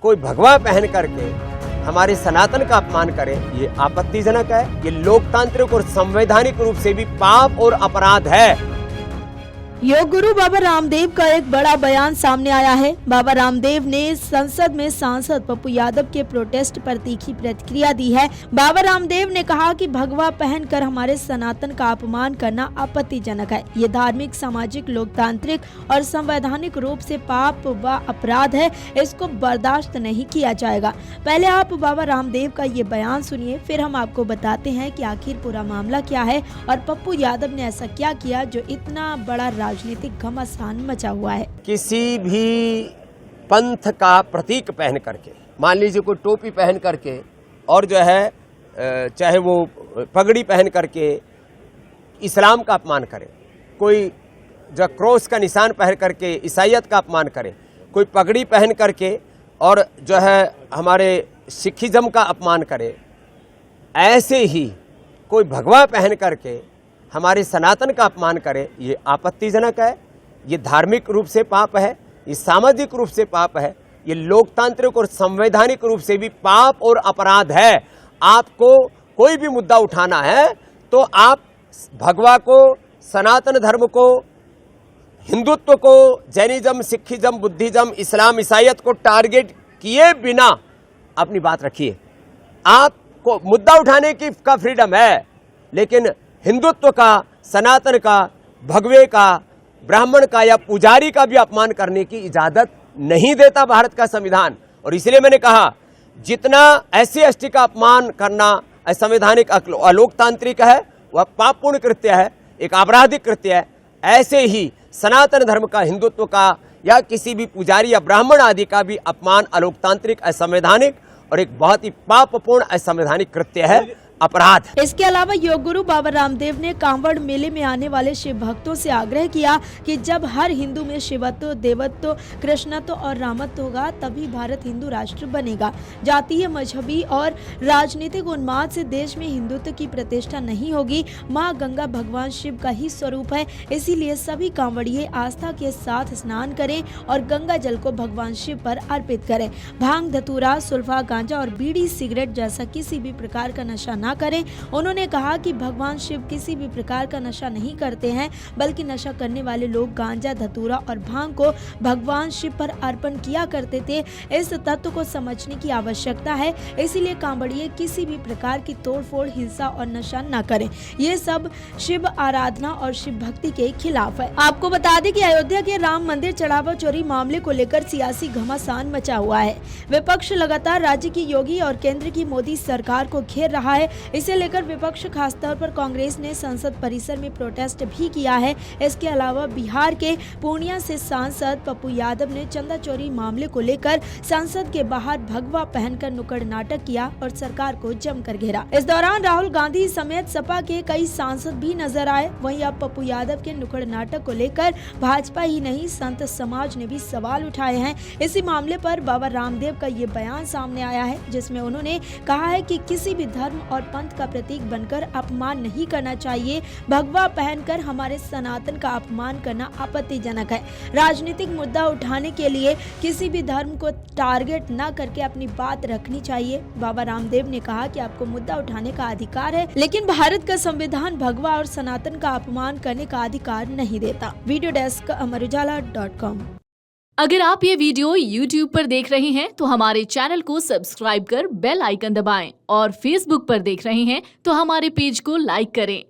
कोई भगवा पहन करके हमारे सनातन का अपमान करे, ये आपत्तिजनक है। ये लोकतांत्रिक और संवैधानिक रूप से भी पाप और अपराध है। योग गुरु बाबा रामदेव का एक बड़ा बयान सामने आया है। बाबा रामदेव ने संसद में सांसद पप्पू यादव के प्रोटेस्ट पर तीखी प्रतिक्रिया दी है। बाबा रामदेव ने कहा कि भगवा पहनकर हमारे सनातन का अपमान करना आपत्तिजनक है। ये धार्मिक, सामाजिक, लोकतांत्रिक और संवैधानिक रूप से पाप व अपराध है। इसको बर्दाश्त नहीं किया जाएगा। पहले आप बाबा रामदेव का ये बयान सुनिए, फिर हम आपको बताते हैं कि आखिर पूरा मामला क्या है और पप्पू यादव ने ऐसा क्या किया जो इतना बड़ा राजनीतिक घमासान मचा हुआ है। किसी भी पंथ का प्रतीक पहन करके, मान लीजिए कोई टोपी पहन करके और जो है चाहे वो पगड़ी पहन करके इस्लाम का अपमान करे, कोई जो क्रॉस का निशान पहन करके ईसाईयत का अपमान करे, कोई पगड़ी पहन करके और जो है हमारे सिखिज्म का अपमान करे, ऐसे ही कोई भगवा पहन करके हमारे सनातन का अपमान करे, ये आपत्तिजनक है। ये धार्मिक रूप से पाप है, ये सामाजिक रूप से पाप है, ये लोकतांत्रिक और संवैधानिक रूप से भी पाप और अपराध है। आपको कोई भी मुद्दा उठाना है तो आप भगवा को, सनातन धर्म को, हिंदुत्व को, जैनिज्म, सिखिज्म, बुद्धिज्म, इस्लाम, ईसाईयत को टारगेट किए बिना अपनी बात रखिए। आपको मुद्दा उठाने की का फ्रीडम है, लेकिन हिंदुत्व का, सनातन का, भगवे का, ब्राह्मण का या पुजारी का भी अपमान करने की इजाजत नहीं देता भारत का संविधान। और इसलिए मैंने कहा, जितना SC/ST का अपमान करना असंवैधानिक, अलोकतांत्रिक है, वह पापपूर्ण कृत्य है, एक आपराधिक कृत्य है, ऐसे ही सनातन धर्म का, हिंदुत्व का या किसी भी पुजारी या ब्राह्मण आदि का भी अपमान अलोकतांत्रिक, असंवैधानिक और एक बहुत ही पापपूर्ण असंवैधानिक कृत्य है, अपराध। इसके अलावा योग गुरु बाबा रामदेव ने कांवड़ मेले में आने वाले शिव भक्तों से आग्रह किया कि जब हर हिंदू में शिवत्व, देवत्व, कृष्णत्व और रामत्व होगा तभी भारत हिंदू राष्ट्र बनेगा। जातीय, मजहबी और राजनीतिक उन्माद से देश में हिंदुत्व की प्रतिष्ठा नहीं होगी। माँ गंगा भगवान शिव का ही स्वरूप है, इसीलिए सभी कांवड़िये आस्था के साथ स्नान करें और गंगा जल को भगवान शिव पर अर्पित करें। भांग, धतूरा, सुल्फा, गांजा और बीड़ी सिगरेट जैसा किसी भी प्रकार का नशा ना करें। उन्होंने कहा कि भगवान शिव किसी भी प्रकार का नशा नहीं करते हैं, बल्कि नशा करने वाले लोग गांजा, धतूरा और भांग को भगवान शिव पर अर्पण किया करते थे। इस तत्व को समझने की आवश्यकता है, इसीलिए कांवड़िये किसी भी प्रकार की तोड़फोड़, हिंसा और नशा न करें। ये सब शिव आराधना और शिव भक्ति के खिलाफ है। आपको बता दें कि अयोध्या के राम मंदिर चढ़ावा चोरी मामले को लेकर सियासी घमासान मचा हुआ है। विपक्ष लगातार राज्य की योगी और केंद्र की मोदी सरकार को घेर रहा है। इसे लेकर विपक्ष खासतौर पर कांग्रेस ने संसद परिसर में प्रोटेस्ट भी किया है। इसके अलावा बिहार के पूर्णिया से सांसद पप्पू यादव ने चंदा चोरी मामले को लेकर संसद के बाहर भगवा पहनकर नुक्कड़ नाटक किया और सरकार को जमकर घेरा। इस दौरान राहुल गांधी समेत सपा के कई सांसद भी नजर आए। वहीं अब पप्पू यादव के नुक्कड़ नाटक को लेकर भाजपा ही नहीं, संत समाज ने भी सवाल उठाए हैं। इसी मामले पर बाबा रामदेव का ये बयान सामने आया है, जिसमें उन्होंने कहा है कि किसी भी धर्म और पंथ का प्रतीक बनकर अपमान नहीं करना चाहिए। भगवा पहनकर हमारे सनातन का अपमान करना आपत्तिजनक है। राजनीतिक मुद्दा उठाने के लिए किसी भी धर्म को टारगेट न करके अपनी बात रखनी चाहिए। बाबा रामदेव ने कहा कि आपको मुद्दा उठाने का अधिकार है, लेकिन भारत का संविधान भगवा और सनातन का अपमान करने का अधिकार नहीं देता। Video desk amarujala.com। अगर आप ये वीडियो YouTube पर देख रहे हैं तो हमारे चैनल को सब्सक्राइब कर बेल आइकन दबाएं और Facebook पर देख रहे हैं तो हमारे पेज को लाइक करें।